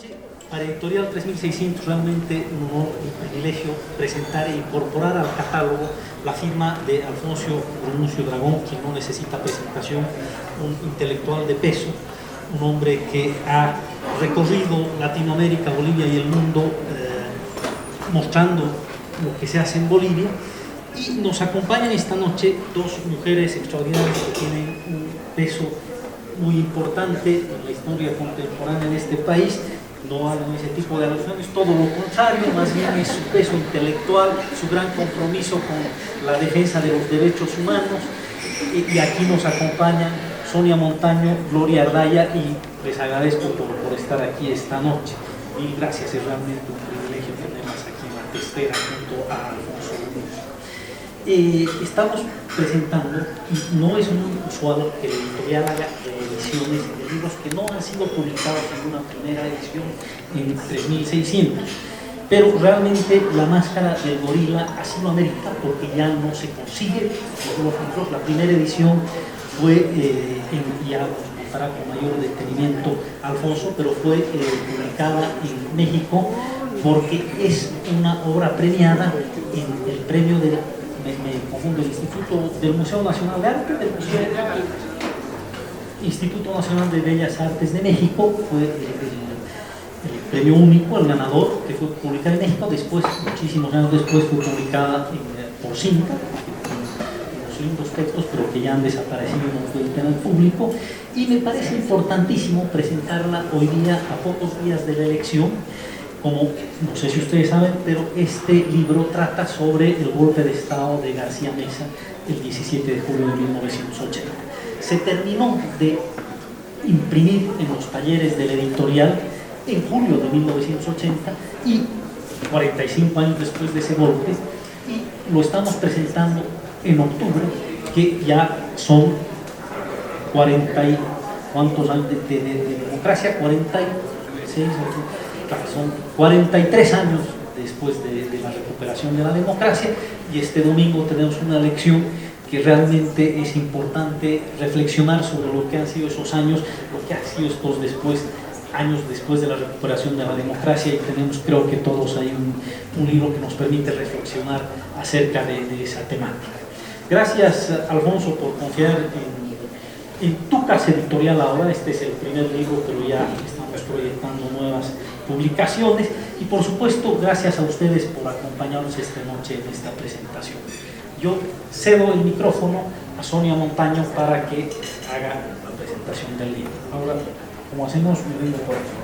noche, para Editorial 3600, realmente un honor y privilegio presentar e incorporar al catálogo la firma de Alfonso Brununcio Dragón, quien no necesita presentación, un intelectual de peso, un hombre que ha recorrido Latinoamérica, Bolivia y el mundo mostrando lo que se hace en Bolivia. Y nos acompañan esta noche dos mujeres extraordinarias que tienen un peso muy importante en la historia contemporánea de este país. No hablan ese tipo de alusiones, todo lo contrario, más bien es su peso intelectual, su gran compromiso con la defensa de los derechos humanos. Y aquí nos acompañan Sonia Montaño, Gloria Ardaya, y les agradezco por estar aquí esta noche. Mil gracias, es realmente un privilegio tenerlas aquí en la testera junto a Alfonso Brununcio. Estamos presentando, y no es muy usual que la editorial haga reediciones de libros que no han sido publicados en una primera edición en 3600, pero realmente La Máscara del Gorila así lo amerita porque ya no se consigue los libros. La primera edición fue, ya nos contará con mayor detenimiento Alfonso, pero fue publicada en México porque es una obra premiada en el premio de me confundo, el Instituto del Museo Nacional de Arte, del Instituto Nacional de Bellas Artes de México, fue el premio único, el ganador, que fue publicado en México. Después, muchísimos años después, fue publicada por Cinca, unos lindos textos, pero que ya han desaparecido y no pueden tener público. Y me parece importantísimo presentarla hoy día, a pocos días de la elección. Como no sé si ustedes saben, pero este libro trata sobre el golpe de Estado de García Meza el 17 de julio de 1980. Se terminó de imprimir en los talleres de la editorial en julio de 1980 y 45 años después de ese golpe, y lo estamos presentando en octubre, que ya son 40 y cuántos años de democracia, 46, son 43 años después de la recuperación de la democracia, y este domingo tenemos una elección que realmente es importante reflexionar sobre lo que han sido esos años, lo que han sido estos años después de la recuperación de la democracia, y tenemos, creo que todos, hay un libro que nos permite reflexionar acerca de esa temática. Gracias, Alfonso, por confiar en tu casa editorial ahora. Este es el primer libro, pero ya estamos proyectando nuevas publicaciones, y por supuesto gracias a ustedes por acompañarnos esta noche en esta presentación. Yo cedo el micrófono a Sonia Montaño para que haga la presentación del libro. Ahora, como hacemos, me vengo por aquí.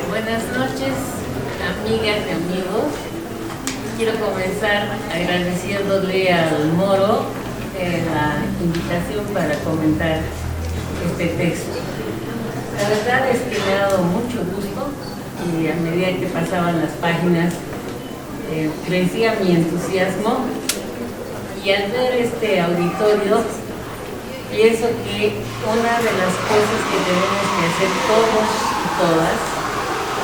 Buenas noches, amigas y amigos. Quiero comenzar agradeciéndole al Moro la invitación para comentar este texto. La verdad es que me ha dado mucho gusto, y a medida que pasaban las páginas crecía mi entusiasmo, y al ver este auditorio pienso que una de las cosas que tenemos que hacer todos y todas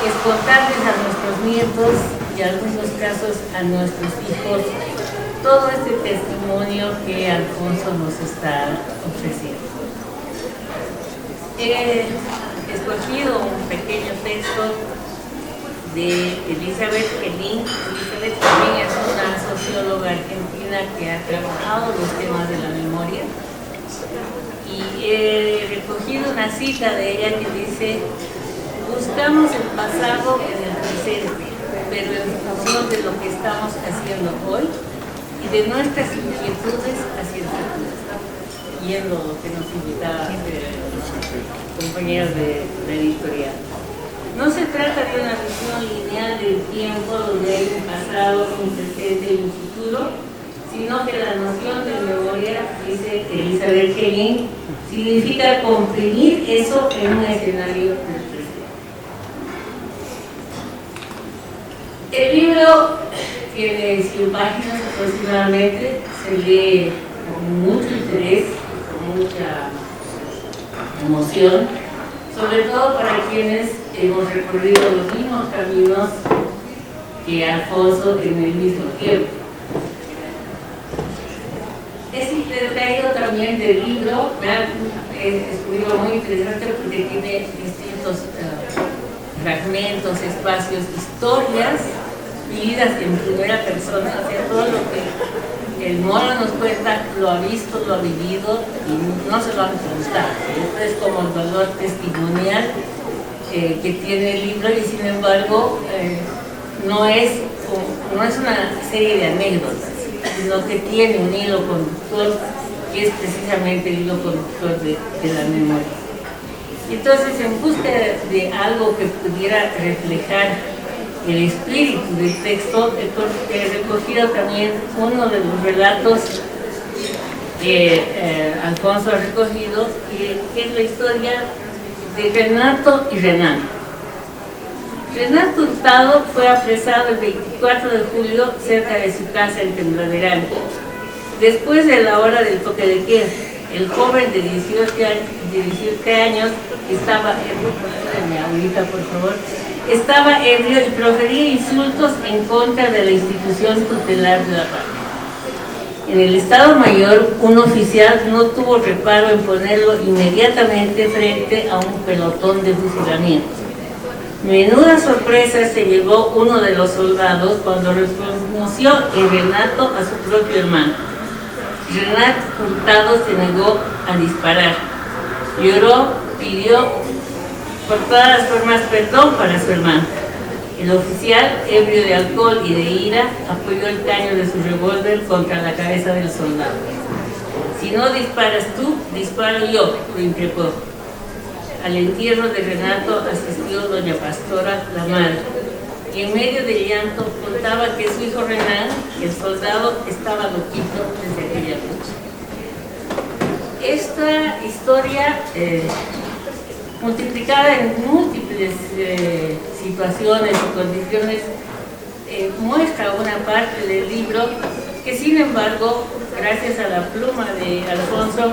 es contarles a nuestros nietos y en algunos casos a nuestros hijos todo este testimonio que Alfonso nos está ofreciendo. He escogido un pequeño texto de Elizabeth Helin. Elizabeth también es una socióloga argentina que ha trabajado los temas de la memoria, y he recogido una cita de ella que dice: buscamos el pasado en el presente, pero en función de lo que estamos haciendo hoy y de nuestras inquietudes hacia el futuro. Siguiendo lo que nos invitaba los compañeros de la editorial. No se trata de una visión lineal del tiempo donde hay un pasado, un presente y un futuro, sino que la noción de memoria, dice Elizabeth Helin, significa comprimir eso en un escenario del presente. El libro tiene 100 páginas aproximadamente, se lee con mucho interés, con mucha emoción, sobre todo para quienes hemos recorrido los mismos caminos que Alfonso en el mismo tiempo. también del libro, es un libro muy interesante porque tiene distintos fragmentos, espacios, historias vividas en primera persona, o sea, todo lo que el Moro nos cuenta, lo ha visto, lo ha vivido y no se lo han contado. Esto es como el valor testimonial que tiene el libro, y sin embargo no es una serie de anécdotas, sino que tiene un hilo conductor que es precisamente el hilo conductor de la memoria. Entonces, en busca de algo que pudiera reflejar el espíritu del texto, he recogido también uno de los relatos que Alfonso ha recogido, que es la historia de Renato y Renato. Renato Hurtado fue apresado el 24 de julio cerca de su casa en Tembladerán, después de la hora del toque de queda. El joven de 17 años estaba ebrio y profería insultos en contra de la institución tutelar de la paz. En el Estado Mayor, un oficial no tuvo reparo en ponerlo inmediatamente frente a un pelotón de fusilamiento. Menuda sorpresa se llevó uno de los soldados cuando reconoció en Renato a su propio hermano. Renato Hurtado se negó a disparar. Lloró, pidió por todas las formas perdón para su hermano. El oficial, ebrio de alcohol y de ira, apoyó el caño de su revólver contra la cabeza del soldado. Si no disparas tú, disparo yo, lo increpó. Al entierro de Renato asistió doña Pastora, la madre, y en medio del llanto contaba que su hijo Renan, el soldado, estaba loquito desde aquella noche. Esta historia, multiplicada en múltiples situaciones y condiciones, muestra una parte del libro que, sin embargo, gracias a la pluma de Alfonso,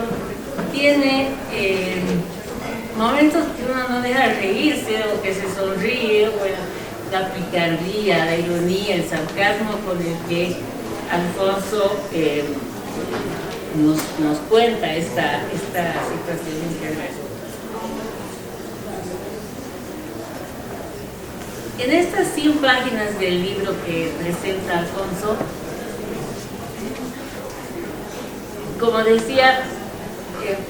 tiene momentos que uno no deja de reírse o que se sonríe, bueno, la picardía, la ironía, el sarcasmo con el que Alfonso nos cuenta esta situación internacional. En estas 100 páginas del libro que presenta Alfonso, como decía,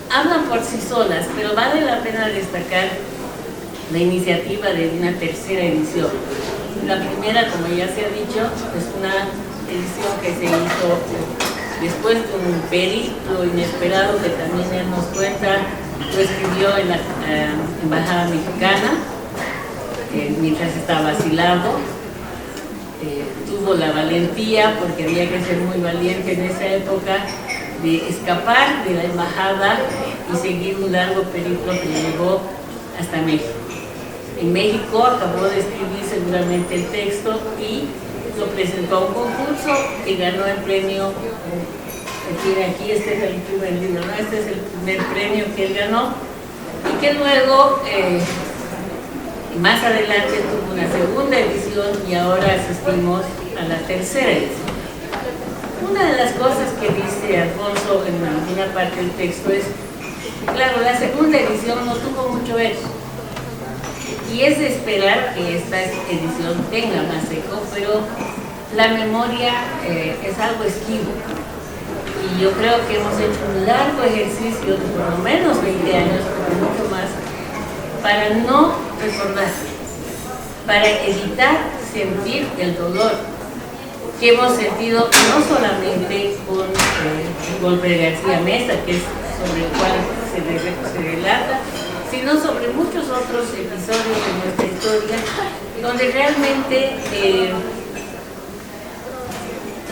hablan por sí solas, pero vale la pena destacar la iniciativa de una tercera edición. La primera, como ya se ha dicho, es una edición que se hizo después de un periplo inesperado que también él nos cuenta, lo escribió en la Embajada Mexicana, mientras estaba asilado. Tuvo la valentía, porque había que ser muy valiente en esa época, de escapar de la embajada y seguir un largo periplo que llevó hasta México. En México acabó de escribir seguramente el texto y lo presentó a un concurso que ganó el premio. Aquí este es el primer libro, ¿no? Este es el primer premio que él ganó, y que luego más adelante tuvo una segunda edición y ahora asistimos a la tercera edición. Una de las cosas que dice Alfonso en alguna parte del texto es, claro, la segunda edición no tuvo mucho éxito, y es de esperar que esta edición tenga más eco, pero la memoria es algo esquivo, y yo creo que hemos hecho un largo ejercicio de por lo menos 20 años, pero mucho más, para no recordar, para evitar sentir el dolor que hemos sentido no solamente con Goldberg García Meza, que es sobre el cual se relata, sino sobre muchos otros episodios de nuestra historia, donde realmente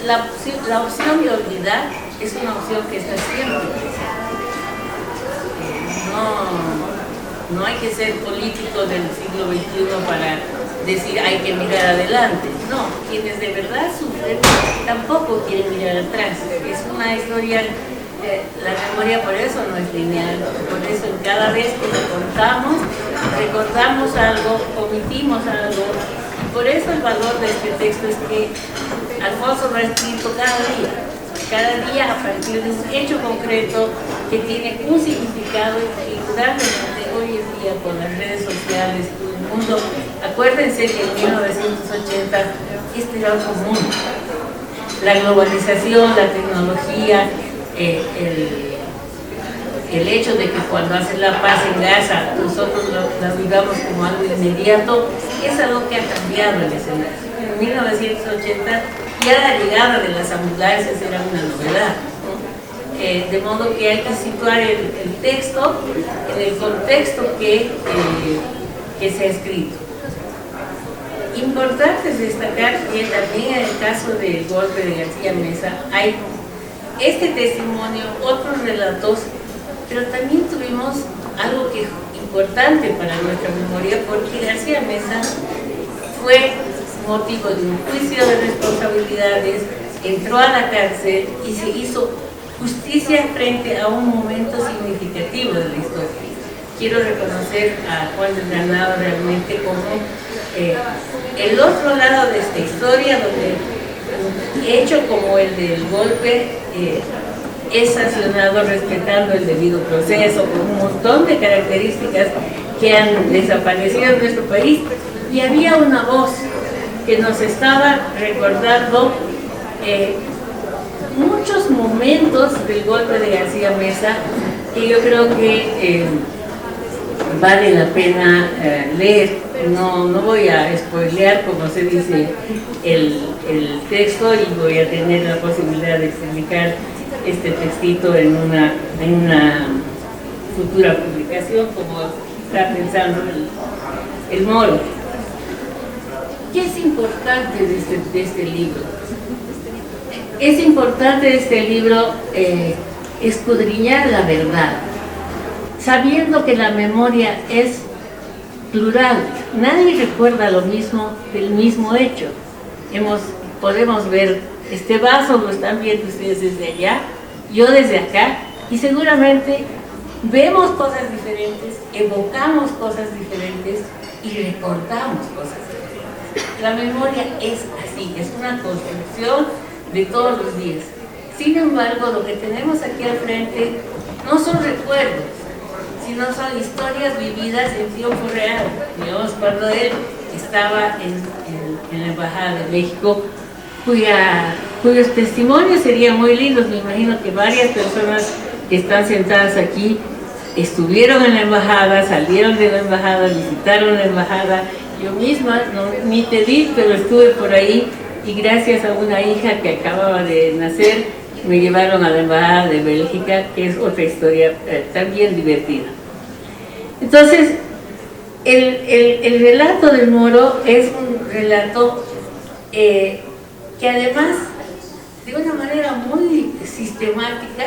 la opción de olvidar es una opción que está siempre presente. No hay que ser político del siglo XXI para decir hay que mirar adelante. No, quienes de verdad sufren tampoco quieren mirar atrás. Es una historia, la memoria por eso no es lineal, por eso cada vez que recordamos algo, omitimos algo, y por eso el valor de este texto es que Alfonso lo ha escrito cada día. cada día a partir de un hecho concreto que tiene un significado y que indudablemente hoy en día con las redes sociales, todo el mundo, acuérdense que en 1980 este era otro mundo. La globalización, la tecnología, el hecho de que cuando hacen la paz en Gaza nosotros la vivamos como algo inmediato, es algo que ha cambiado el escenario. En 1980 ya la llegada de las ambulancias era una novedad, ¿no? De modo que hay que situar el texto en el contexto que se ha escrito. Importante es destacar que también en el caso del golpe de García Meza hay este testimonio, otros relatos, pero también tuvimos algo que es importante para nuestra memoria, porque García Meza fue motivo de un juicio de responsabilidades, entró a la cárcel y se hizo justicia frente a un momento significativo de la historia. Quiero reconocer a Juan del Granado realmente como el otro lado de esta historia, donde un hecho como el del golpe es sancionado respetando el debido proceso, con un montón de características que han desaparecido en nuestro país, y había una voz que nos estaba recordando muchos momentos del golpe de García Meza que yo creo que vale la pena leer. No voy a spoilear, como se dice, el texto, y voy a tener la posibilidad de publicar este textito en una futura publicación, como está pensando el Moro. ¿Qué es importante de este libro? Es importante de este libro escudriñar la verdad, sabiendo que la memoria es plural. Nadie recuerda lo mismo del mismo hecho. Podemos ver este vaso, lo están viendo ustedes desde allá, yo desde acá, y seguramente vemos cosas diferentes, evocamos cosas diferentes y recordamos cosas diferentes. La memoria es así, es una construcción de todos los días. Sin embargo, lo que tenemos aquí al frente no son recuerdos, sino son historias vividas en tiempo real. Digamos, cuando él estaba en la Embajada de México, cuyos testimonios serían muy lindos. Me imagino que varias personas que están sentadas aquí estuvieron en la embajada, salieron de la embajada, visitaron la embajada. Yo misma, ni te vi, pero estuve por ahí, y gracias a una hija que acababa de nacer, me llevaron a la embajada de Bélgica, que es otra historia también divertida. Entonces, el relato del Moro es un relato que además, de una manera muy sistemática,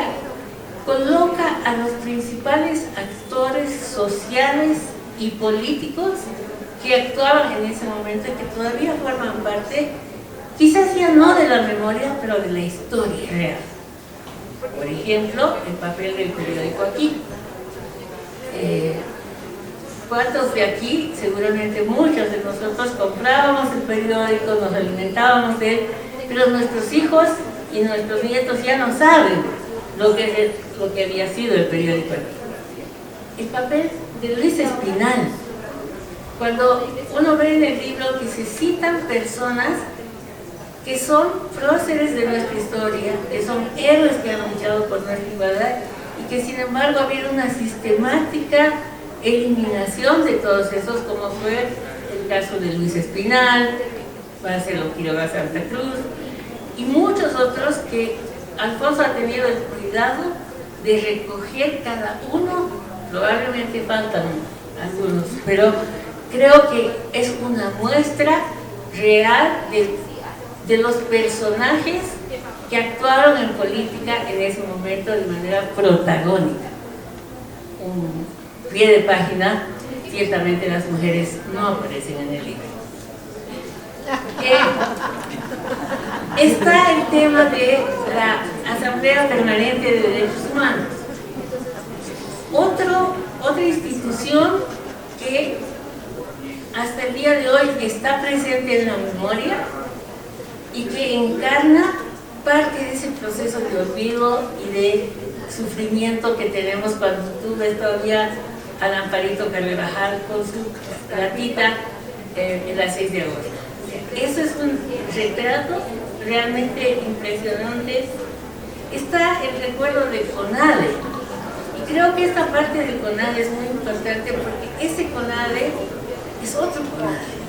coloca a los principales actores sociales y políticos que actuaban en ese momento y que todavía forman parte, quizás ya no de la memoria, pero de la historia real. Por ejemplo, el papel del periódico Aquí. ¿Cuántos de aquí? Seguramente muchos de nosotros comprábamos el periódico, nos alimentábamos de él, pero nuestros hijos y nuestros nietos ya no saben lo que había sido el periódico Aquí. El papel de Luis Espinal. Cuando uno ve en el libro que se citan personas que son próceres de nuestra historia, que son héroes que han luchado por nuestra igualdad, y que sin embargo ha habido una sistemática eliminación de todos esos, como fue el caso de Luis Espinal, Marcelo Quiroga Santa Cruz, y muchos otros que Alfonso ha tenido el cuidado de recoger cada uno. Probablemente faltan algunos, pero creo que es una muestra real de los personajes que actuaron en política en ese momento de manera protagónica. Un pie de página, ciertamente las mujeres no aparecen en el libro. Está el tema de la Asamblea Permanente de Derechos Humanos. Otra institución que hasta el día de hoy está presente en la memoria y que encarna parte de ese proceso de olvido y de sufrimiento que tenemos cuando tú ves todavía al Amparito Carvajal con su gatita en la 6 de agosto. Eso es un retrato realmente impresionante. Está el recuerdo de CONADE, y creo que esta parte del CONADE es muy importante porque ese CONADE es otro CONADE.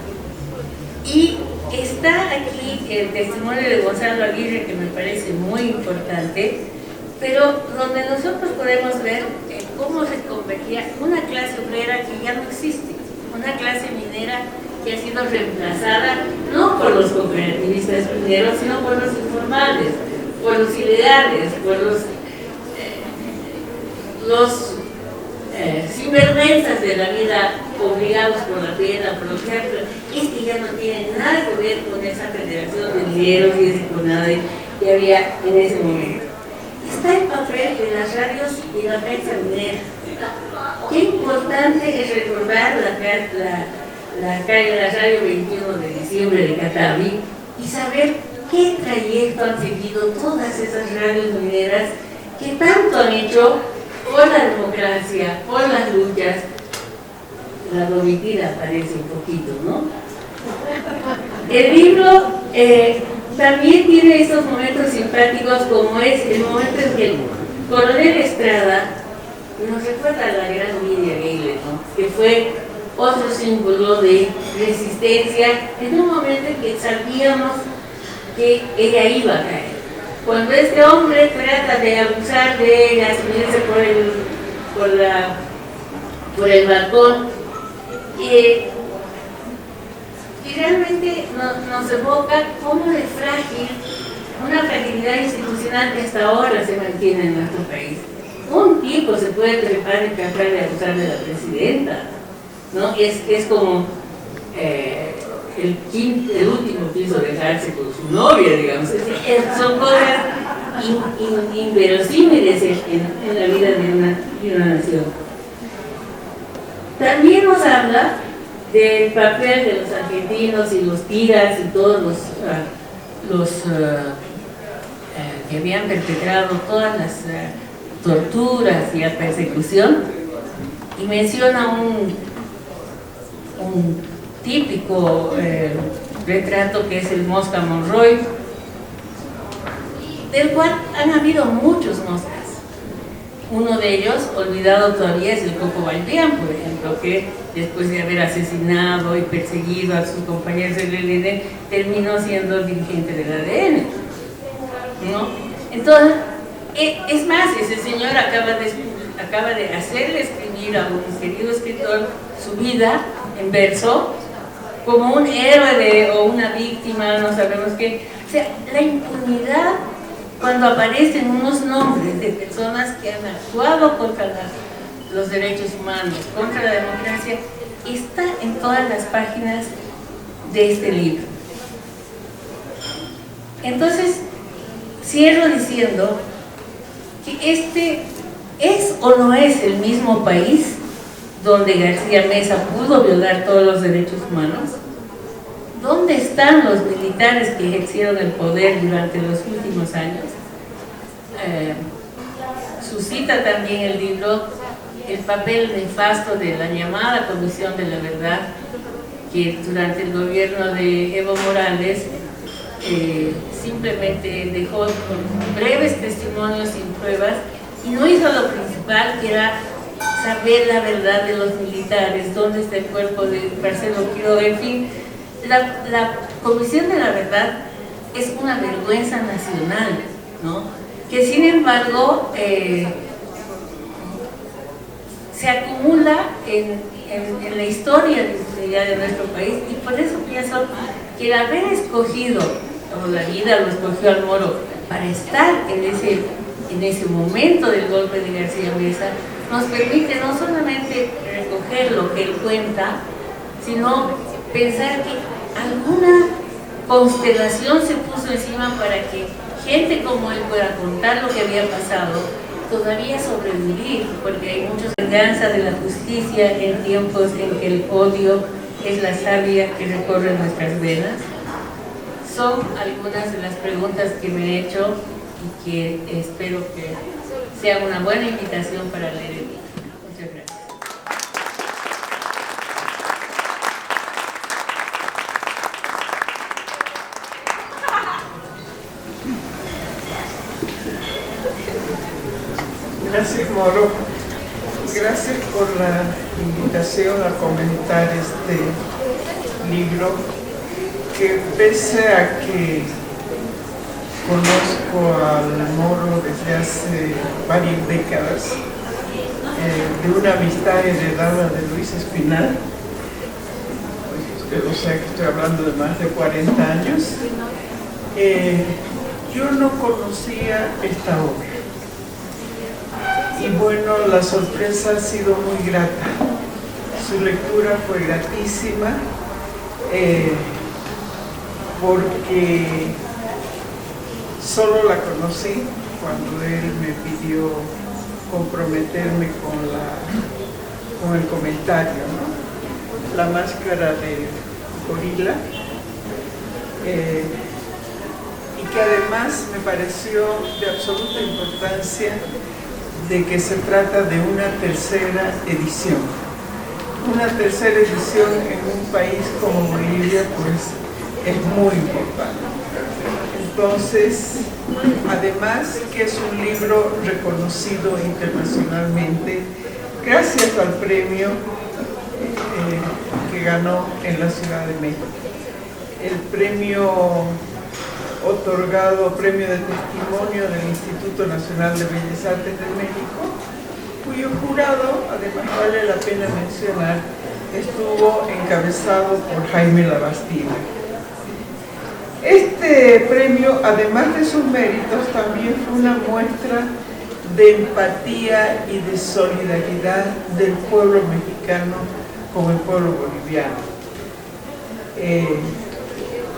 Y está aquí el testimonio de Gonzalo Aguirre, que me parece muy importante, pero donde nosotros podemos ver cómo se convertía una clase obrera que ya no existe, una clase minera que ha sido reemplazada no por los cooperativistas mineros, sino por los informales, por los ilegales, por los sinvergüenzas de la vida, obligados por la pena, por los ejemplos. Este ya no tiene nada que ver con esa federación de mineros y ese CONADE que había en ese momento. Está el papel de las radios y la prensa minera. Qué importante es recordar la radio 21 de diciembre de Catavi y saber qué trayecto han seguido todas esas radios mineras que tanto han hecho por la democracia, por las luchas. La domitida parece un poquito, ¿no? El libro también tiene estos momentos simpáticos, como es el momento en que el coronel Estrada nos recuerda a la gran Lidia Gayle, ¿no? Que fue otro símbolo de resistencia en un momento en que sabíamos que ella iba a caer. Cuando este hombre trata de abusar de ella, subirse por el balcón, y realmente nos evoca cómo de frágil, una fragilidad institucional que hasta ahora se mantiene en nuestro país. Un tipo se puede trepar y tratar de abusar de la presidenta, ¿no? Es como el último quiso dejarse con su novia, digamos. Son cosas inverosímiles en la vida de una nación. También nos habla del papel de los argentinos y los tiras y todos los que habían perpetrado todas las torturas y la persecución, y menciona un típico retrato que es el Mosca Monroy, del cual han habido muchos moscas. Uno de ellos, olvidado todavía, es el Coco Balbián, por ejemplo, que después de haber asesinado y perseguido a sus compañeros del ELN, terminó siendo dirigente del ADN, ¿no? Entonces, es más, ese señor acaba de hacerle escribir a un querido escritor su vida en verso, como un héroe o una víctima, no sabemos qué. O sea, la impunidad, cuando aparecen unos nombres de personas que han actuado contra los derechos humanos, contra la democracia, está en todas las páginas de este libro. Entonces, cierro diciendo que este es o no es el mismo país donde García Meza pudo violar todos los derechos humanos. ¿Dónde están los militares que ejercieron el poder durante los últimos años? Suscita también el libro el papel nefasto de la llamada Comisión de la Verdad, que durante el gobierno de Evo Morales simplemente dejó con breves testimonios sin pruebas y no hizo lo principal, que era saber la verdad de los militares, dónde está el cuerpo de Marcelo Quiroga, en fin. La Comisión de la Verdad es una vergüenza nacional, ¿no? Que sin embargo se acumula en la historia de nuestro país, y por eso pienso que el haber escogido, como la vida lo escogió al Moro, para estar en ese momento del golpe de García Meza, nos permite no solamente recoger lo que él cuenta, sino pensar que alguna constelación se puso encima para que gente como él pueda contar lo que había pasado, todavía sobrevivir, porque hay mucha venganza de la justicia en tiempos en que el odio es la savia que recorre nuestras venas. son algunas de las preguntas que me he hecho y que espero que sea una buena invitación para leer el libro. Muchas gracias. Gracias, Moro. Gracias por la invitación a comentar este libro, que pese a que conozco al Moro desde hace varias décadas, de una amistad heredada de Luis Espinal, o sea que estoy hablando de más de 40 años, yo no conocía esta obra. Y bueno, la sorpresa ha sido muy grata. Su lectura fue gratísima, porque solo la conocí cuando él me pidió comprometerme con el comentario, ¿no? La máscara de gorila, y que además me pareció de absoluta importancia de que se trata de una tercera edición. Una tercera edición en un país como Bolivia, pues, es muy importante. Entonces, además que es un libro reconocido internacionalmente, gracias al premio que ganó en la Ciudad de México. El premio otorgado, premio de testimonio del Instituto Nacional de Bellas Artes de México, cuyo jurado, además vale la pena mencionar, estuvo encabezado por Jaime Labastida. Este premio, además de sus méritos, también fue una muestra de empatía y de solidaridad del pueblo mexicano con el pueblo boliviano,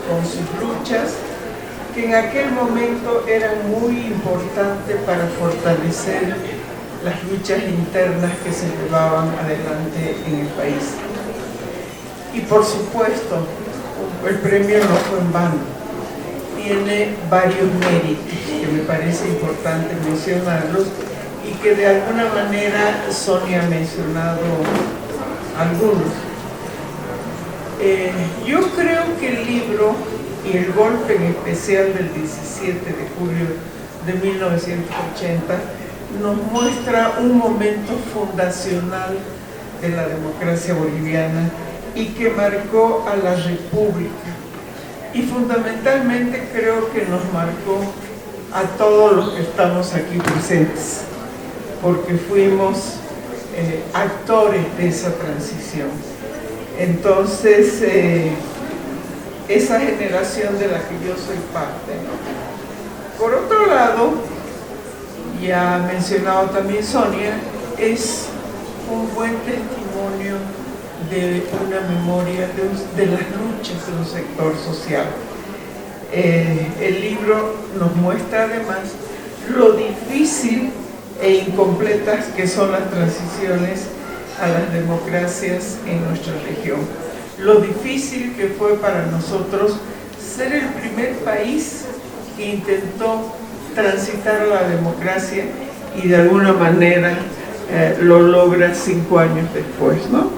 con sus luchas, que en aquel momento eran muy importantes para fortalecer las luchas internas que se llevaban adelante en el país. Y por supuesto, el premio no fue en vano, tiene varios méritos que me parece importante mencionarlos y que de alguna manera Sonia ha mencionado algunos. Yo creo que el libro y el golpe en especial del 17 de julio de 1980 nos muestra un momento fundacional de la democracia boliviana y que marcó a la República. Y fundamentalmente creo que nos marcó a todos los que estamos aquí presentes, porque fuimos actores de esa transición. Entonces, esa generación de la que yo soy parte, ¿no? Por otro lado, ya ha mencionado también Sonia, es un buen testimonio de una memoria de las luchas de un sector social. El libro nos muestra además lo difícil e incompletas que son las transiciones a las democracias en nuestra región. Lo difícil que fue para nosotros ser el primer país que intentó transitar a la democracia y de alguna manera lo logra 5 años después, ¿no?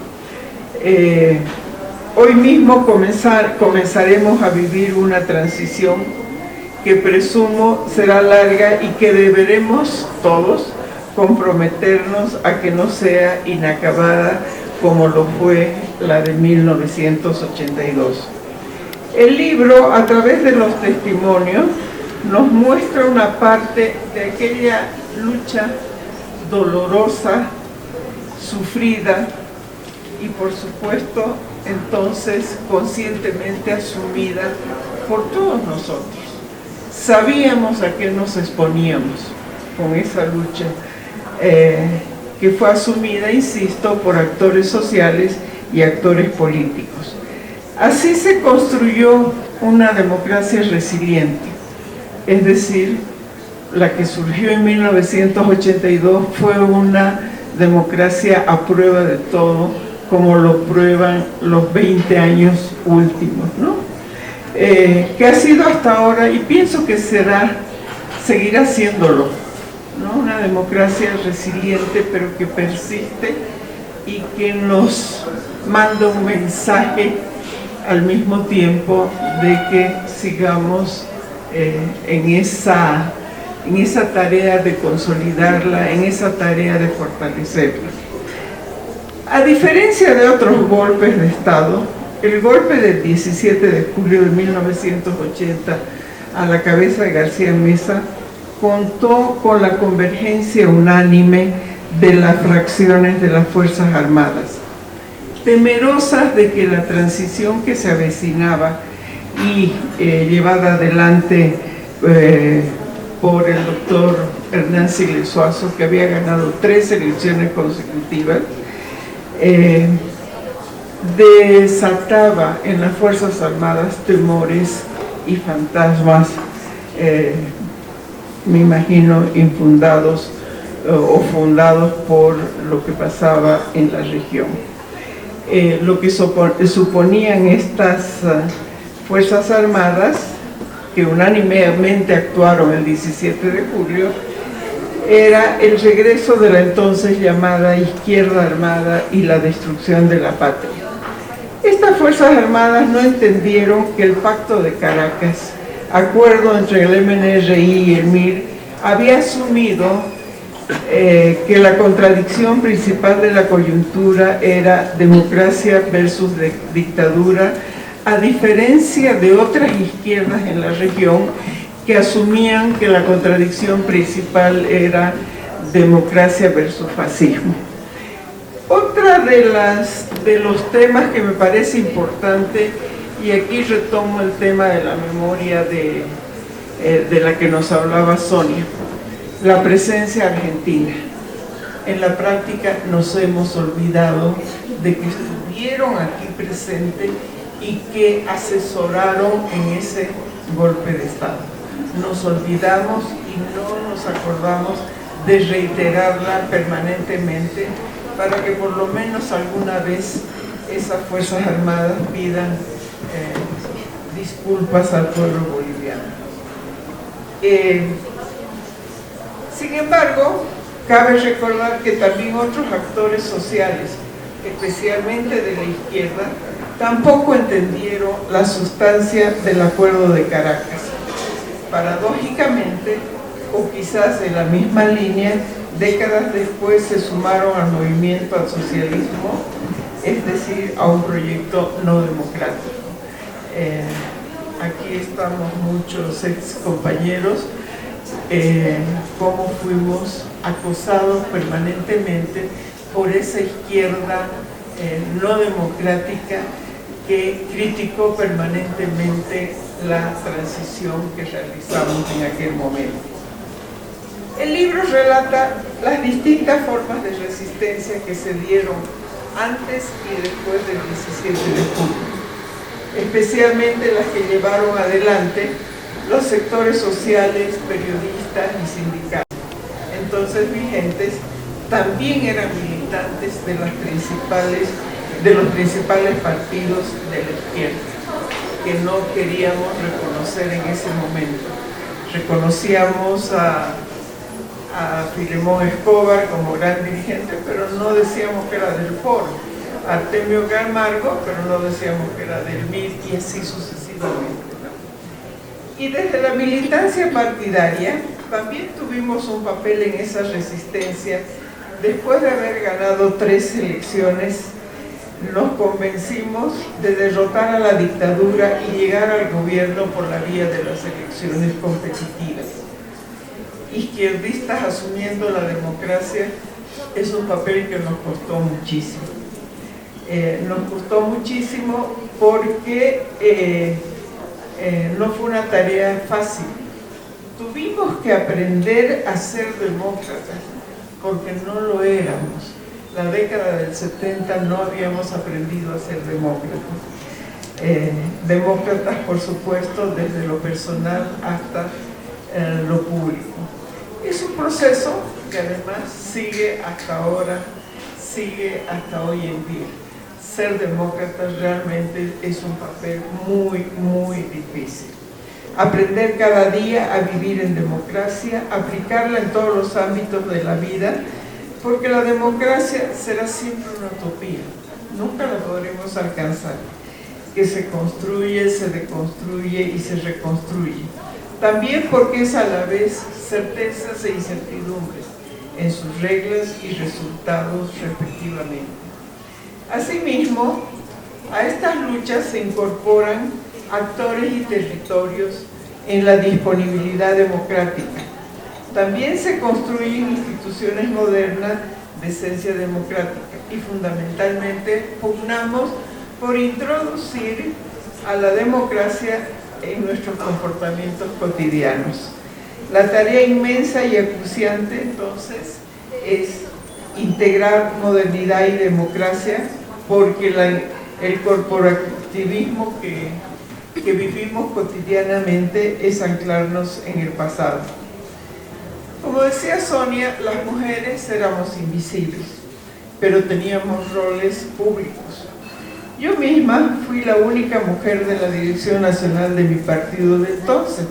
Hoy mismo comenzaremos a vivir una transición que presumo será larga y que deberemos todos comprometernos a que no sea inacabada como lo fue la de 1982. El libro, a través de los testimonios, nos muestra una parte de aquella lucha dolorosa, sufrida y por supuesto entonces conscientemente asumida por todos nosotros. Sabíamos a qué nos exponíamos con esa lucha que fue asumida, insisto, por actores sociales y actores políticos. Así se construyó una democracia resiliente, es decir, la que surgió en 1982 fue una democracia a prueba de todo, como lo prueban los 20 años últimos, ¿no? que ha sido hasta ahora, y pienso que seguirá siéndolo, ¿no? Una democracia resiliente, pero que persiste y que nos manda un mensaje al mismo tiempo de que sigamos en esa tarea de consolidarla, en esa tarea de fortalecerla. A diferencia de otros golpes de Estado, el golpe del 17 de julio de 1980 a la cabeza de García Meza contó con la convergencia unánime de las fracciones de las Fuerzas Armadas, temerosas de que la transición que se avecinaba y llevada adelante por el doctor Hernán Siles Suazo, que había ganado 3 elecciones consecutivas, desataba en las Fuerzas Armadas temores y fantasmas, me imagino, infundados o fundados por lo que pasaba en la región. Lo que suponían estas Fuerzas Armadas, que unánimemente actuaron el 17 de julio, era el regreso de la entonces llamada Izquierda Armada y la destrucción de la patria. Estas Fuerzas Armadas no entendieron que el Pacto de Caracas, acuerdo entre el MNRI y el MIR, había asumido que la contradicción principal de la coyuntura era democracia versus dictadura, a diferencia de otras izquierdas en la región que asumían que la contradicción principal era democracia versus fascismo. Otra de los temas que me parece importante, y aquí retomo el tema de la memoria de la que nos hablaba Sonia, la presencia argentina. En la práctica nos hemos olvidado de que estuvieron aquí presentes y que asesoraron en ese golpe de Estado. Nos olvidamos y no nos acordamos de reiterarla permanentemente para que por lo menos alguna vez esas Fuerzas Armadas pidan disculpas al pueblo boliviano. Sin embargo, cabe recordar que también otros actores sociales, especialmente de la izquierda, tampoco entendieron la sustancia del Acuerdo de Caracas. Paradójicamente, o quizás en la misma línea, décadas después se sumaron al movimiento al socialismo, es decir, a un proyecto no democrático. Aquí estamos muchos ex compañeros, cómo fuimos acosados permanentemente por esa izquierda no democrática que criticó permanentemente la transición que realizamos en aquel momento. El libro relata las distintas formas de resistencia que se dieron antes y después del 17 de julio, especialmente las que llevaron adelante los sectores sociales, periodistas y sindicales, entonces vigentes, también eran militantes de los principales partidos de la izquierda, que no queríamos reconocer en ese momento. Reconocíamos a Filemón Escobar como gran dirigente, pero no decíamos que era del Foro, Artemio Camargo, pero no decíamos que era del MIR, y así sucesivamente. Y desde la militancia partidaria también tuvimos un papel en esa resistencia. Después de haber ganado 3 elecciones, nos convencimos de derrotar a la dictadura y llegar al gobierno por la vía de las elecciones competitivas. Izquierdistas asumiendo la democracia es un papel que nos costó muchísimo. Nos costó muchísimo porque no fue una tarea fácil. Tuvimos que aprender a ser demócratas, porque no lo éramos. La década del 70 no habíamos aprendido a ser demócratas. Demócratas, por supuesto, desde lo personal hasta lo público. Es un proceso que además sigue hasta ahora, sigue hasta hoy en día. ser demócratas realmente es un papel muy, muy difícil. Aprender cada día a vivir en democracia, aplicarla en todos los ámbitos de la vida, porque la democracia será siempre una utopía, nunca la podremos alcanzar, que se construye, se deconstruye y se reconstruye. También porque es a la vez certezas e incertidumbres en sus reglas y resultados respectivamente. Asimismo, a estas luchas se incorporan actores y territorios en la disponibilidad democrática. También se construyen instituciones modernas de esencia democrática y fundamentalmente pugnamos por introducir a la democracia en nuestros comportamientos cotidianos. La tarea inmensa y acuciante entonces es integrar modernidad y democracia, porque el corporativismo que vivimos cotidianamente es anclarnos en el pasado. Como decía Sonia, las mujeres éramos invisibles, pero teníamos roles públicos. Yo misma fui la única mujer de la dirección nacional de mi partido de entonces,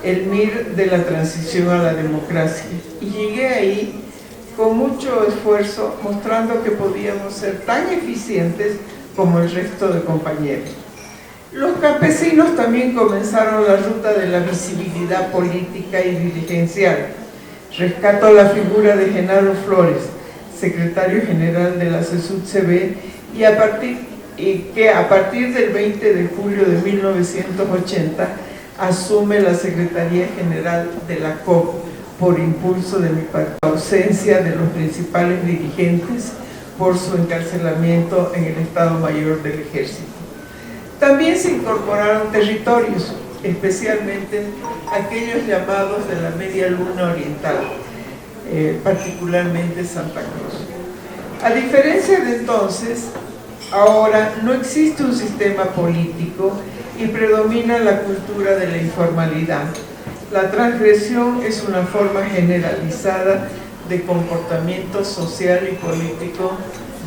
el MIR de la transición a la democracia, y llegué ahí con mucho esfuerzo, mostrando que podíamos ser tan eficientes como el resto de compañeros. Los campesinos también comenzaron la ruta de la visibilidad política y dirigencial. Rescato la figura de Genaro Flores, secretario general de la CESUD-CB, que a partir del 20 de julio de 1980 asume la Secretaría General de la COP por impulso de mi partido. La ausencia de los principales dirigentes por su encarcelamiento en el Estado Mayor del Ejército. También se incorporaron territorios, especialmente aquellos llamados de la Media Luna Oriental, particularmente Santa Cruz. A diferencia de entonces, ahora no existe un sistema político y predomina la cultura de la informalidad. La transgresión es una forma generalizada de comportamiento social y político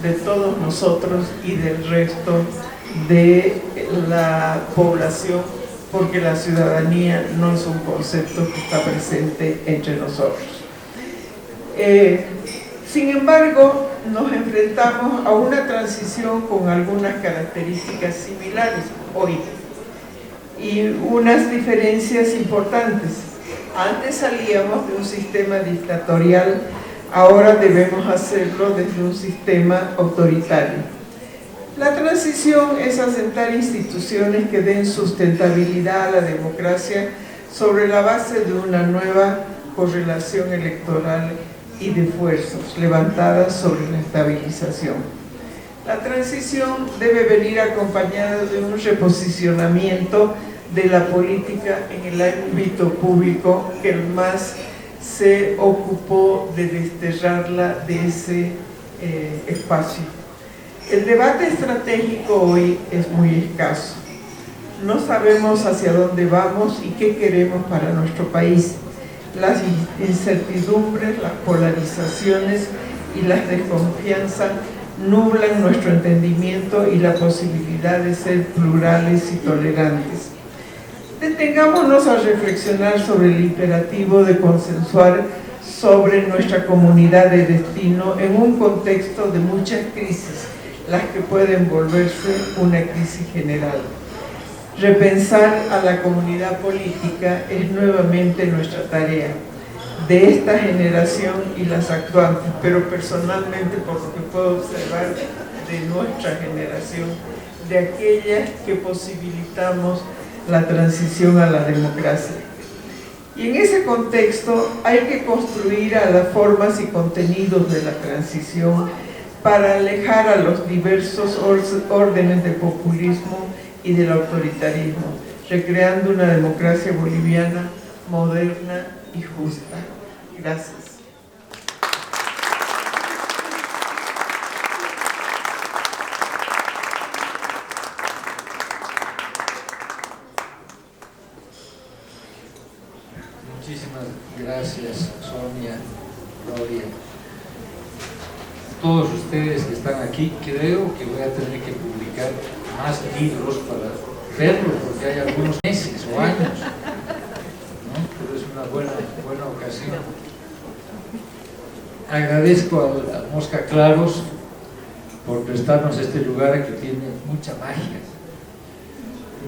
de todos nosotros y del resto de la población, porque la ciudadanía no es un concepto que está presente entre nosotros. Sin embargo, nos enfrentamos a una transición con algunas características similares hoy y unas diferencias importantes. Antes salíamos de un sistema dictatorial, ahora debemos hacerlo desde un sistema autoritario. La transición es asentar instituciones que den sustentabilidad a la democracia sobre la base de una nueva correlación electoral y de fuerzas levantadas sobre la estabilización. La transición debe venir acompañada de un reposicionamiento de la política en el ámbito público, que el MAS se ocupó de desterrarla de ese espacio. El debate estratégico hoy es muy escaso. No sabemos hacia dónde vamos y qué queremos para nuestro país. Las incertidumbres, las polarizaciones y las desconfianzas nublan nuestro entendimiento y la posibilidad de ser plurales y tolerantes. Detengámonos a reflexionar sobre el imperativo de consensuar sobre nuestra comunidad de destino en un contexto de muchas crisis, las que pueden volverse una crisis general. Repensar a la comunidad política es nuevamente nuestra tarea, de esta generación y las actuantes, pero personalmente, por lo que puedo observar de nuestra generación, de aquellas que posibilitamos la transición a la democracia. Y en ese contexto hay que construir a las formas y contenidos de la transición para alejar a los diversos órdenes de populismo y del autoritarismo, recreando una democracia boliviana moderna y justa. Gracias. Muchísimas gracias, Sonia, Gloria. todos ustedes que están aquí, creo que voy a tener que publicar más libros para verlos, porque hay algunos meses o años, ¿no? Pero es una buena ocasión. Agradezco a Mosca Claros por prestarnos este lugar que tiene mucha magia.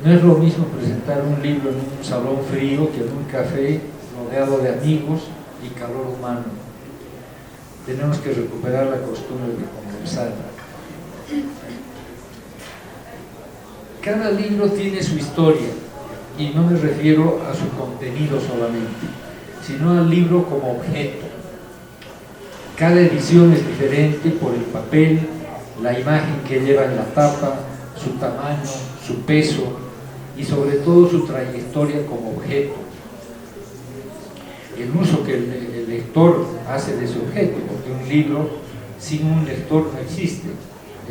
No es lo mismo presentar un libro en un salón frío que en un café rodeado de amigos y calor humano. Tenemos que recuperar la costumbre de conversar. Cada libro tiene su historia, y no me refiero a su contenido solamente, sino al libro como objeto. Cada edición es diferente por el papel, la imagen que lleva en la tapa, su tamaño, su peso y sobre todo su trayectoria como objeto. El uso que el lector hace de ese objeto, porque un libro sin un lector no existe.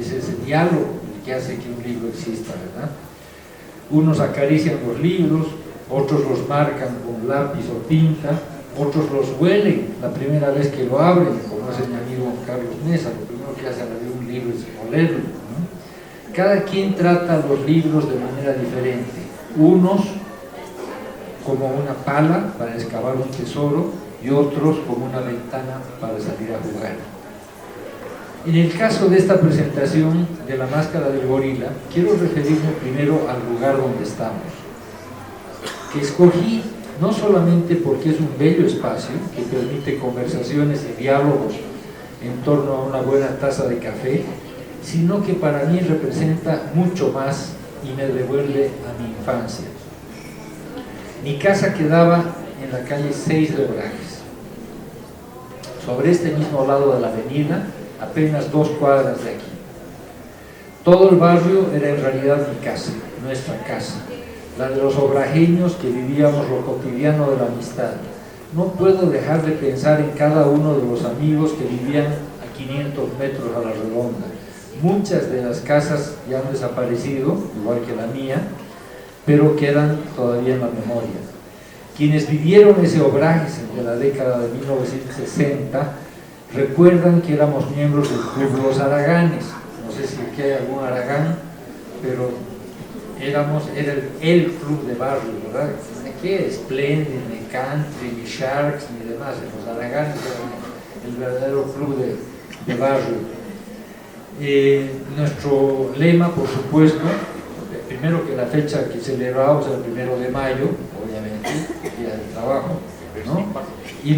Es ese diálogo el que hace que un libro exista, ¿verdad? Unos acarician los libros, otros los marcan con lápiz o tinta, otros los huelen la primera vez que lo abren, como hace mi amigo Carlos Mesa. Lo primero que hace al abrir un libro es olerlo, ¿no? Cada quien trata los libros de manera diferente. Unos como una pala para excavar un tesoro y otros como una ventana para salir a jugar. En el caso de esta presentación de La Máscara del Gorila, quiero referirme primero al lugar donde estamos, que escogí no solamente porque es un bello espacio que permite conversaciones y diálogos en torno a una buena taza de café, sino que para mí representa mucho más y me devuelve a mi infancia. Mi casa quedaba en la calle 6 de Obrajes, sobre este mismo lado de la avenida, apenas 2 cuadras de aquí. Todo el barrio era en realidad mi casa, nuestra casa, la de los obrajeños que vivíamos lo cotidiano de la amistad. No puedo dejar de pensar en cada uno de los amigos que vivían a 500 metros a la redonda. Muchas de las casas ya han desaparecido, igual que la mía, pero quedan todavía en la memoria. Quienes vivieron ese Obrajes de la década de 1960 recuerdan que éramos miembros del Club Los Araganes. No sé si aquí hay algún Aragán, pero era el club de barrio, ¿verdad? ¿Qué? Splendid, ni Country, ni Sharks, ni demás. Los Araganes eran el verdadero club de barrio. Nuestro lema, por supuesto, primero que la fecha que celebramos el 1 de mayo, obviamente, el Día del Trabajo, ¿no? Y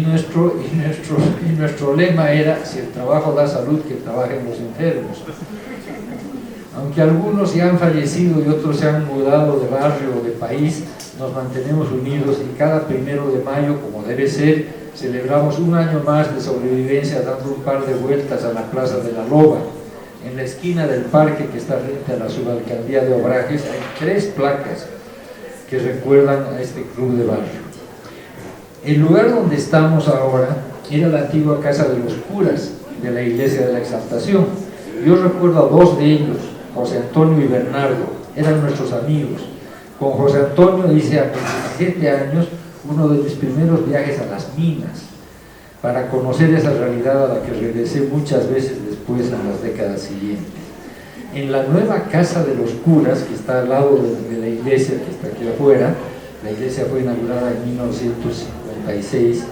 nuestro lema era: si el trabajo da salud, que trabajen los enfermos. Aunque algunos ya han fallecido y otros se han mudado de barrio o de país, nos mantenemos unidos y cada 1 de mayo, como debe ser, celebramos un año más de sobrevivencia dando un par de vueltas a la Plaza de la Loba. En la esquina del parque que está frente a la subalcaldía de Obrajes hay 3 placas que recuerdan a este club de barrio. El lugar donde estamos ahora era la antigua casa de los curas de la Iglesia de la Exaltación. Yo recuerdo a 2 de ellos, José Antonio y Bernardo, eran nuestros amigos. Con José Antonio hice a mis 17 años uno de mis primeros viajes a las minas, para conocer esa realidad a la que regresé muchas veces después en las décadas siguientes. En la nueva casa de los curas, que está al lado de la iglesia, que está aquí afuera, la iglesia fue inaugurada en 1956,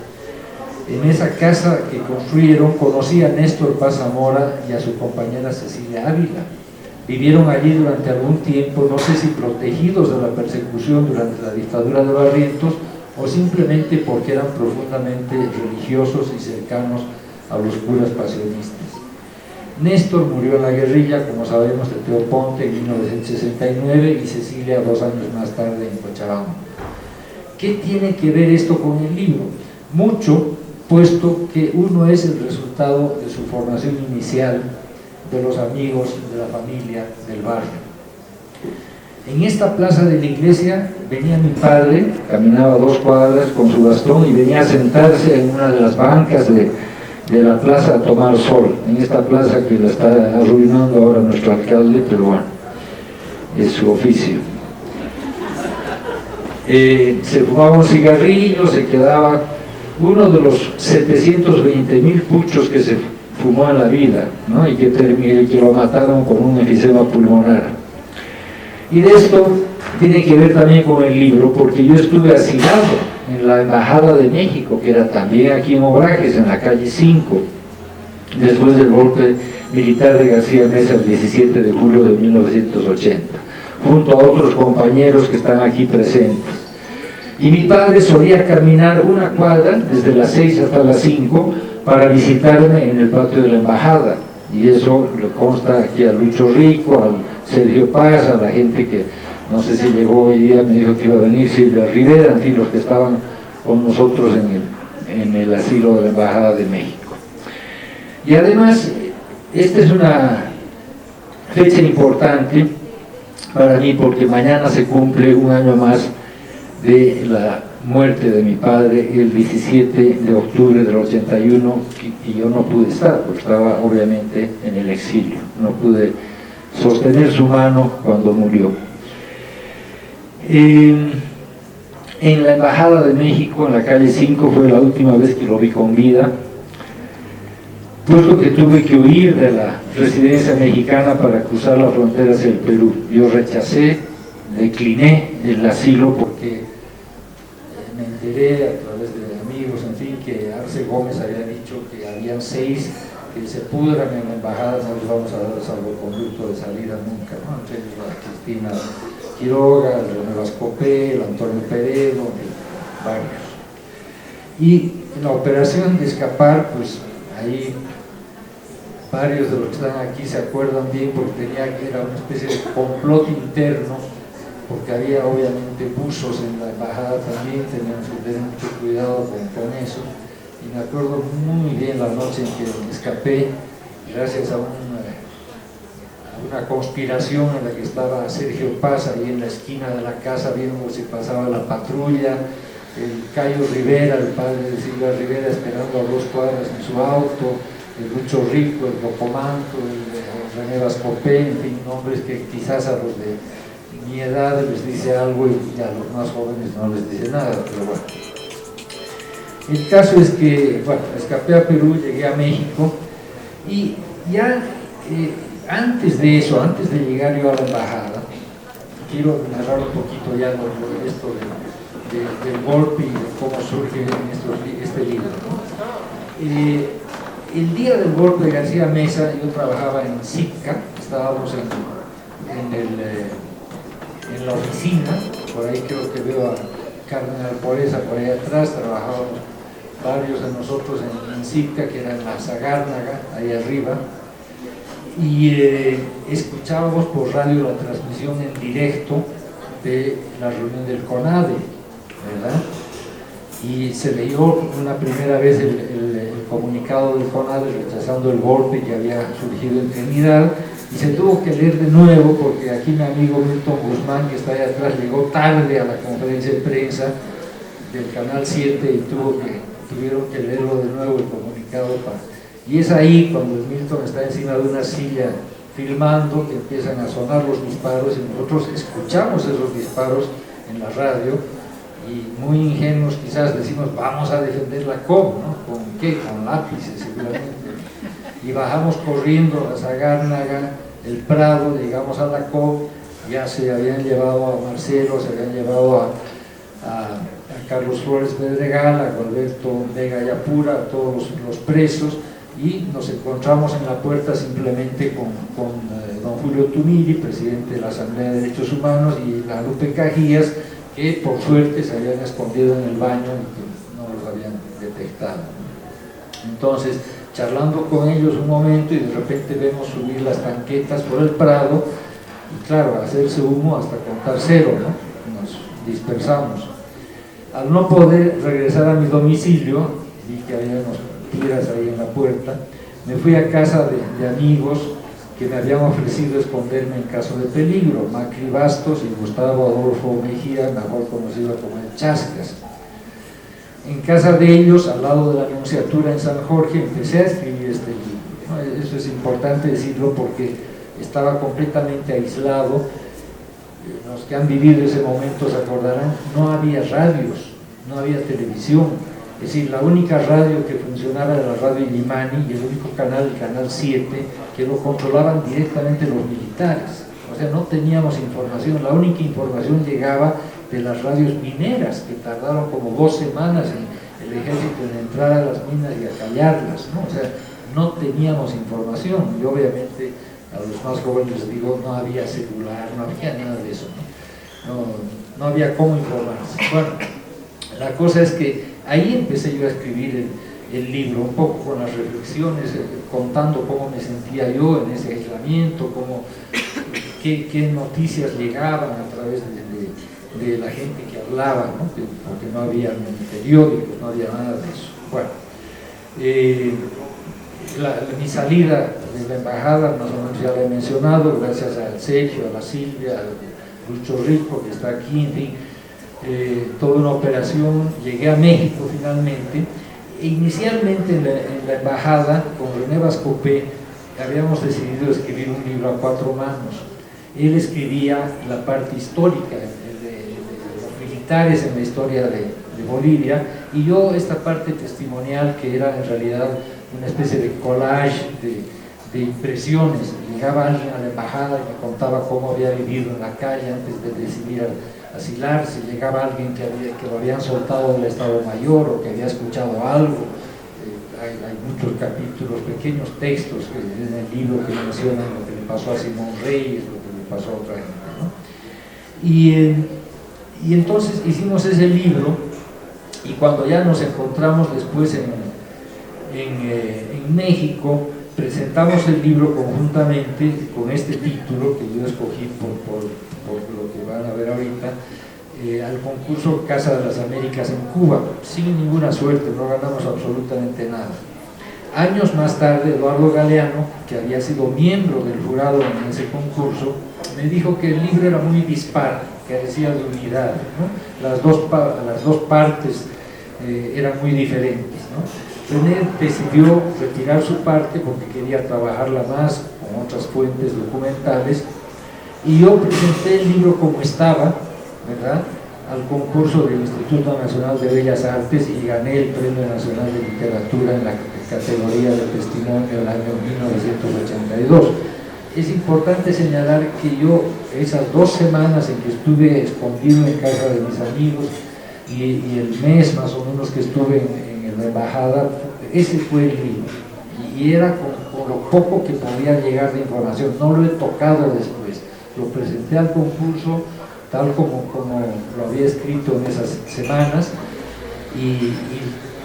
en esa casa que construyeron conocí a Néstor Paz Zamora y a su compañera Cecilia Ávila. Vivieron allí durante algún tiempo, no sé si protegidos de la persecución durante la dictadura de Barrientos, o simplemente porque eran profundamente religiosos y cercanos a los curas pasionistas. Néstor murió en la guerrilla, como sabemos, de Teo Ponte en 1969 y Cecilia 2 años más tarde en Cochabamba. ¿Qué tiene que ver esto con el libro? Mucho, puesto que uno es el resultado de su formación inicial, de los amigos, de la familia, del barrio. En esta plaza de la iglesia venía mi padre, caminaba 2 cuadras con su bastón y venía a sentarse en una de las bancas de la plaza a tomar sol, en esta plaza que la está arruinando ahora nuestro alcalde, pero bueno, es su oficio. Se fumaba un cigarrillo, se quedaba uno de los 720.000 puchos que se fumó en la vida, ¿no? y que lo mataron con un enfisema pulmonar. Y de esto tiene que ver también con el libro, porque yo estuve asilado en la Embajada de México, que era también aquí en Obrajes, en la calle 5, después del golpe militar de García Meza el 17 de julio de 1980, junto a otros compañeros que están aquí presentes. Y mi padre solía caminar una cuadra desde las 6 hasta las 5 para visitarme en el patio de la embajada, y eso le consta aquí a Lucho Rico, al Sergio Paz, a la gente que no sé si llegó hoy día, me dijo que iba a venir Silvia Rivera, en fin, los que estaban con nosotros en el asilo de la Embajada de México. Y además, esta es una fecha importante para mí, porque mañana se cumple un año más de la muerte de mi padre, el 17 de octubre del 81, y yo no pude estar, porque estaba obviamente en el exilio, no pude sostener su mano cuando murió. En la Embajada de México, en la calle 5, fue la última vez que lo vi con vida, puesto que tuve que huir de la residencia mexicana para cruzar la frontera hacia el Perú. Yo rechacé, decliné el asilo porque me enteré a través de amigos, en fin, que Arce Gómez había dicho que habían 6 que se pudran en la embajada, no les vamos a dar salvoconducto de salida nunca, ¿no? Entre ellos la Cristina Quiroga, el René Vascopé, el Antonio Peredo, varios. Y en la operación de escapar, pues ahí varios de los que están aquí se acuerdan bien, porque era una especie de complot interno, porque había obviamente buzos en la embajada también, teníamos que tener mucho cuidado con eso. Y me acuerdo muy bien la noche en que escapé, gracias a una conspiración en la que estaba Sergio Paz ahí en la esquina de la casa viendo si pasaba la patrulla, el Cayo Rivera, el padre de Silvia Rivera, esperando a 2 cuadras en su auto, el Lucho Rico, el Locomanto, el René Vascopé, en fin, nombres que quizás a los de mi edad les dice algo y a los más jóvenes no les dice nada, pero bueno. El caso es que, bueno, escapé a Perú, llegué a México, y ya antes de eso, antes de llegar yo a la embajada, quiero narrar un poquito ya esto del golpe y de cómo surge este libro, ¿no? El día del golpe de García Meza yo trabajaba en SICA, estábamos en la oficina, por ahí creo que veo a Carmen Alporeza por ahí atrás, trabajábamos varios de nosotros en SICA, que era en la Zagárnaga, ahí arriba, y escuchábamos por radio la transmisión en directo de la reunión del CONADE, ¿verdad? Y se leyó una primera vez el comunicado del CONADE rechazando el golpe que había surgido en Trinidad, y se tuvo que leer de nuevo porque aquí mi amigo Milton Guzmán, que está ahí atrás, llegó tarde a la conferencia de prensa del Canal 7 y tuvieron que leerlo de nuevo el comunicado. Y es ahí cuando el Milton está encima de una silla filmando que empiezan a sonar los disparos, y nosotros escuchamos esos disparos en la radio y muy ingenuos quizás decimos vamos a defender la COP, ¿no? ¿Con qué? Con lápices seguramente. Y bajamos corriendo a Zagárnaga, el Prado, llegamos a la COP, ya se habían llevado a Marcelo, se habían llevado a Carlos Flores Pedregal, a Alberto Vega Yapura, a todos los presos, y nos encontramos en la puerta simplemente con don Julio Tumiri, presidente de la Asamblea de Derechos Humanos, y la Lupe Cajías, que por suerte se habían escondido en el baño y que no los habían detectado. Entonces, charlando con ellos un momento, y de repente vemos subir las tanquetas por el Prado, y claro, hacerse humo hasta contar 0, ¿no? Nos dispersamos. Al no poder regresar a mi domicilio, vi que había unos tiras ahí en la puerta, me fui a casa de amigos que me habían ofrecido esconderme en caso de peligro, Macri Bastos y Gustavo Adolfo Mejía, mejor conocido como el Chascas. En casa de ellos, al lado de la Nunciatura en San Jorge, empecé a escribir este libro. Eso es importante decirlo porque estaba completamente aislado. Los que han vivido ese momento se acordarán, no había radios, no había televisión. Es decir, la única radio que funcionaba era la radio Illimani, y el único canal, el canal 7, que lo controlaban directamente los militares. O sea, no teníamos información, la única información llegaba de las radios mineras, que tardaron como 2 semanas en el ejército en entrar a las minas y a callarlas, ¿no? O sea, no teníamos información, y obviamente a los más jóvenes les digo, no había celular, no había nada de eso, no había cómo informarse. Bueno, la cosa es que ahí empecé yo a escribir el libro, un poco con las reflexiones, contando cómo me sentía yo en ese aislamiento, qué noticias llegaban a través de la gente que hablaba, ¿no? Porque no había periódicos, no había nada de eso. Bueno, mi salida de la embajada, más o menos ya la he mencionado, gracias al Sergio, a la Silvia, al Lucho Rico, que está aquí, en fin, toda una operación. Llegué a México finalmente, e inicialmente en la embajada, con René Vascopé, habíamos decidido escribir un libro a 4 manos. Él escribía la parte histórica, de los militares en la historia de Bolivia, y yo esta parte testimonial, que era en realidad una especie de collage de impresiones. Llegaba alguien a la embajada y me contaba cómo había vivido en la calle antes de decidir asilarse. Llegaba alguien que lo habían soltado del Estado Mayor, o que había escuchado algo. Hay muchos capítulos, pequeños textos en el libro que mencionan lo que le pasó a Simón Reyes, lo que le pasó a otra gente, ¿no? Y entonces hicimos ese libro, y cuando ya nos encontramos después en México, presentamos el libro conjuntamente con este título que yo escogí por lo que van a ver ahorita, al concurso Casa de las Américas en Cuba, sin ninguna suerte, no ganamos absolutamente nada. Años más tarde, Eduardo Galeano, que había sido miembro del jurado en ese concurso, me dijo que el libro era muy dispar, carecía de unidad, ¿no? Las dos partes eran muy diferentes, ¿no? René decidió retirar su parte porque quería trabajarla más con otras fuentes documentales, y yo presenté el libro como estaba, ¿verdad?, al concurso del Instituto Nacional de Bellas Artes, y gané el Premio Nacional de Literatura en la categoría de testimonio del año 1982. Es importante señalar que yo, esas 2 semanas en que estuve escondido en casa de mis amigos, y el mes más o menos que estuve en la embajada, ese fue el libro, y era con lo poco que podía llegar de información. No lo he tocado después, lo presenté al concurso tal como lo había escrito en esas semanas, y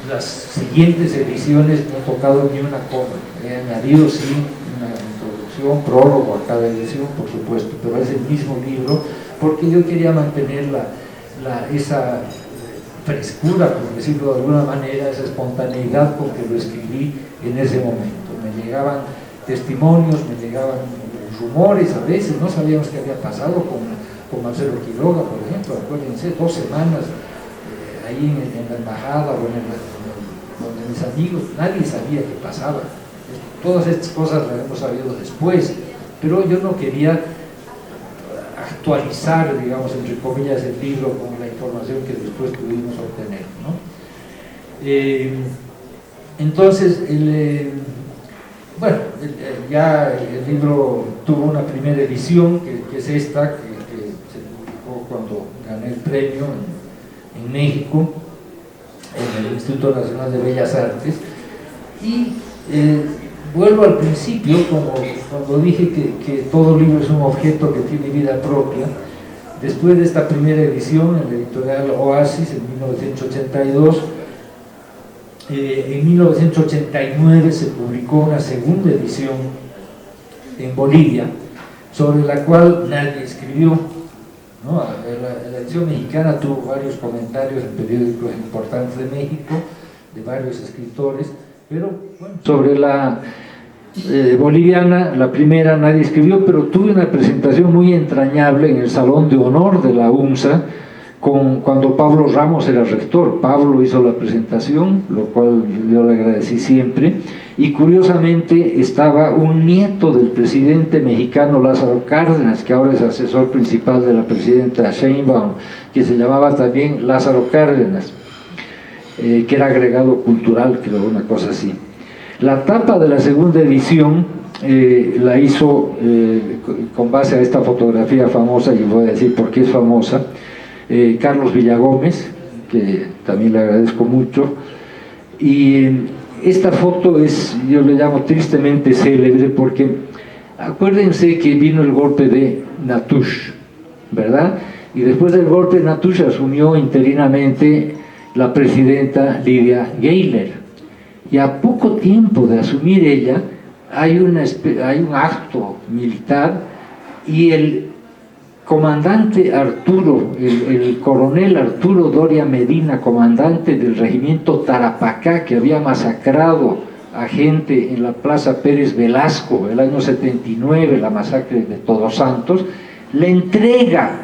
las siguientes ediciones no he tocado ni una coma. He añadido sí una introducción, prólogo a cada edición, por supuesto, pero es el mismo libro, porque yo quería mantener esa frescura, por decirlo de alguna manera, esa espontaneidad con que lo escribí en ese momento. Me llegaban testimonios, me llegaban rumores, a veces no sabíamos qué había pasado con Marcelo Quiroga, por ejemplo. Acuérdense, 2 semanas ahí en la embajada o donde mis amigos, nadie sabía qué pasaba. Todas estas cosas las hemos sabido después, pero yo no quería actualizar, digamos, entre comillas, el libro con la información que después pudimos obtener, ¿no? Entonces, ya el libro tuvo una primera edición, que es esta, que se publicó cuando gané el premio en México, en el Instituto Nacional de Bellas Artes, y vuelvo al principio, cuando dije que todo libro es un objeto que tiene vida propia. Después de esta primera edición, en la editorial Oasis, en 1982, en 1989 se publicó una segunda edición en Bolivia, sobre la cual nadie escribió, ¿no? La edición mexicana tuvo varios comentarios en periódicos importantes de México, de varios escritores, pero bueno, sobre la boliviana, la primera, nadie escribió, pero tuve una presentación muy entrañable en el Salón de Honor de la UNSA, cuando Pablo Ramos era rector. Pablo hizo la presentación, lo cual yo le agradecí siempre, y curiosamente estaba un nieto del presidente mexicano Lázaro Cárdenas, que ahora es asesor principal de la presidenta Sheinbaum, que se llamaba también Lázaro Cárdenas. que era agregado cultural, creo, una cosa así. La tapa de la segunda edición la hizo con base a esta fotografía famosa, y voy a decir por qué es famosa, Carlos Villagómez, que también le agradezco mucho. Y esta foto es, yo le llamo tristemente célebre, porque acuérdense que vino el golpe de Natush, ¿verdad? Y después del golpe de Natush asumió interinamente la presidenta Lidia Gayler, y a poco tiempo de asumir ella hay un acto militar, y el comandante Arturo, el coronel Arturo Doria Medina, comandante del regimiento Tarapacá, que había masacrado a gente en la Plaza Pérez Velasco el año 79, la masacre de Todos Santos, le entrega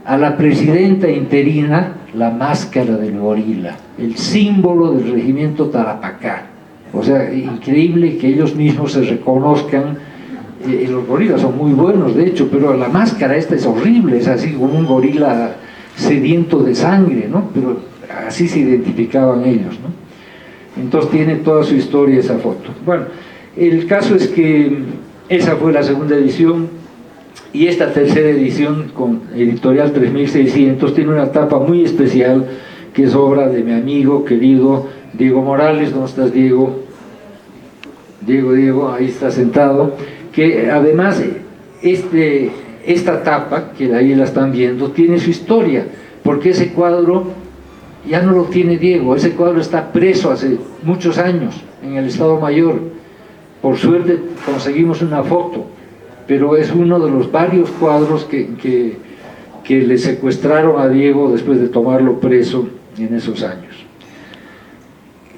a la presidenta interina la máscara del gorila, el símbolo del regimiento Tarapacá. O sea, increíble que ellos mismos se reconozcan. Los gorilas son muy buenos, de hecho, pero la máscara esta es horrible, es así como un gorila sediento de sangre, ¿no? Pero así se identificaban ellos, ¿no? Entonces tiene toda su historia esa foto. Bueno, el caso es que esa fue la segunda edición, y esta tercera edición con editorial 3600 tiene una tapa muy especial, que es obra de mi amigo querido Diego Morales. ¿Dónde estás, Diego? Diego, ahí está sentado. Que además esta tapa, que ahí la están viendo, tiene su historia, porque ese cuadro ya no lo tiene Diego. Ese cuadro está preso hace muchos años en el Estado Mayor. Por suerte conseguimos una foto, pero es uno de los varios cuadros que le secuestraron a Diego después de tomarlo preso en esos años.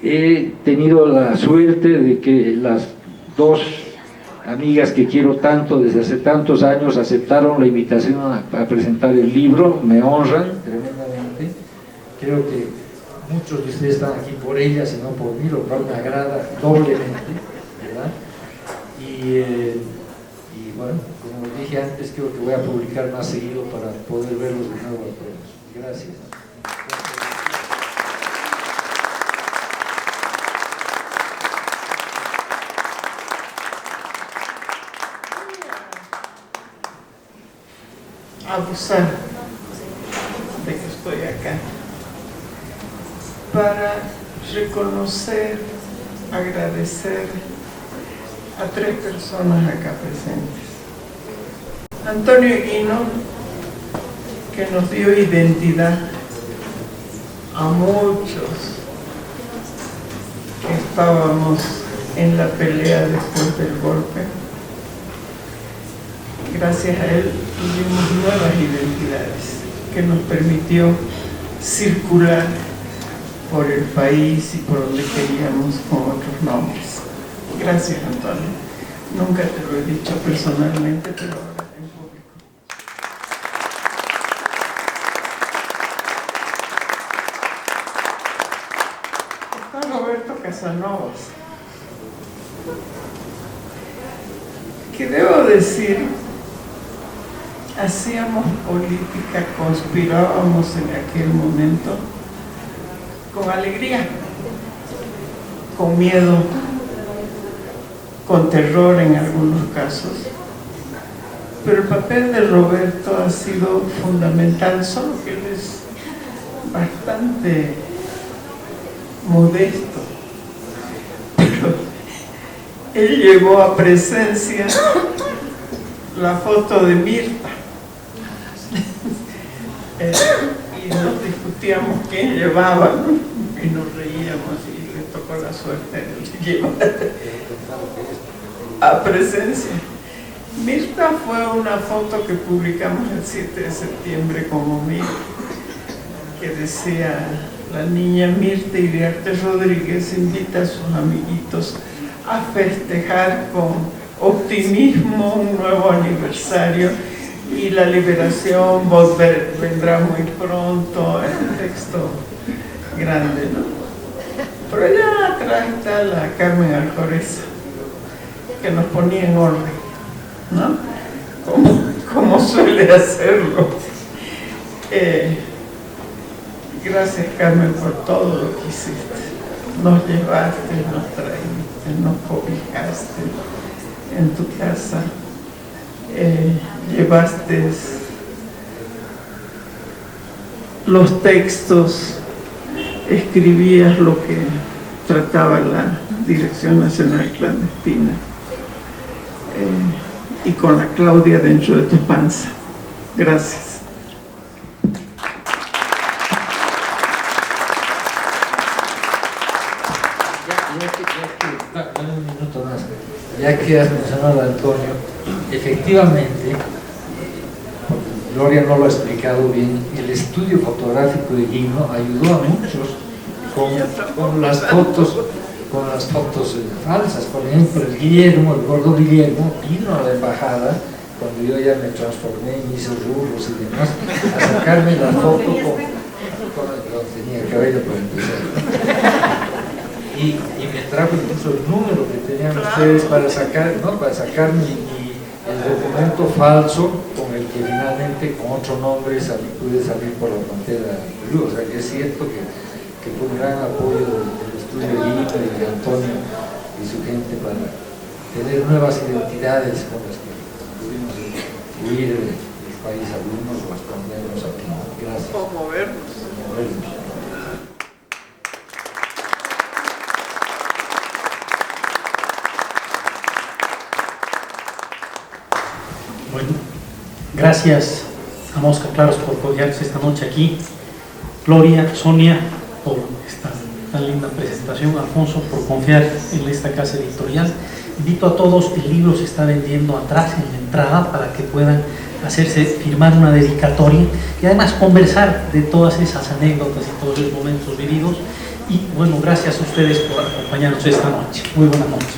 He tenido la suerte de que las dos amigas que quiero tanto desde hace tantos años aceptaron la invitación a presentar el libro. Me honran tremendamente. Creo que muchos de ustedes están aquí por ellas y no por mí, lo cual me agrada doblemente, ¿verdad? Y bueno, como dije antes, creo que voy a publicar más seguido para poder verlos de nuevo a todos. Gracias. Abusar de que estoy acá para reconocer, agradecer a tres personas acá presentes. Antonio Eguino, que nos dio identidad a muchos que estábamos en la pelea después del golpe. Gracias a él tuvimos nuevas identidades que nos permitió circular por el país y por donde queríamos con otros nombres. Gracias, Antonio. Nunca te lo he dicho personalmente, pero ahora en público. Está Roberto Casanovas, que debo decir, hacíamos política, conspirábamos en aquel momento con alegría, con miedo, con terror en algunos casos, pero el papel de Roberto ha sido fundamental, solo que él es bastante modesto, pero él llevó a presencia la foto de Mirta. Y nos discutíamos quién llevaba, ¿no? Y nos reíamos y le tocó la suerte de llevar a presencia. Mirta fue una foto que publicamos el 7 de septiembre como mía, que decía: la niña Mirta Iriarte Rodríguez invita a sus amiguitos a festejar con optimismo un nuevo aniversario y la liberación vendrá muy pronto. Es un texto grande, ¿no? Pero allá atrás está la Carmen Aljoreza, que nos ponía en orden, ¿no? Como suele hacerlo. Gracias, Carmen, por todo lo que hiciste. Nos llevaste, nos traíste, nos cobijaste en tu casa. Llevaste los textos, escribías lo que trataba la Dirección Nacional Clandestina, y con la Claudia dentro de tu panza. Gracias. Dame un minuto más. Ya que has mencionado a Antonio, efectivamente, Gloria no lo ha explicado bien, el estudio fotográfico de Gino ayudó a muchos con las fotos falsas. Por ejemplo, el gordo Guillermo, vino a la embajada cuando yo ya me transformé, me hice rulos y demás, a sacarme la foto no tenía cabello por empezar. Y me trajo incluso el número que tenían ustedes para sacarme el documento falso con el que finalmente, con otro nombre, pude salir por la frontera de Perú. O sea que es cierto que fue un gran apoyo del estudio de Guillermo y de Antonio y su gente para tener nuevas identidades con las que pudimos huir del país algunos o escondernos aquí. Gracias. O movernos. Bueno, gracias a Mosca Claros por apoyarnos esta noche aquí. Gloria, Sonia, por esta tan linda presentación. Alfonso, por confiar en esta casa editorial. Invito a todos, el libro se está vendiendo atrás en la entrada para que puedan firmar una dedicatoria y además conversar de todas esas anécdotas y todos los momentos vividos. Y bueno, gracias a ustedes por acompañarnos esta noche. Muy buenas noches.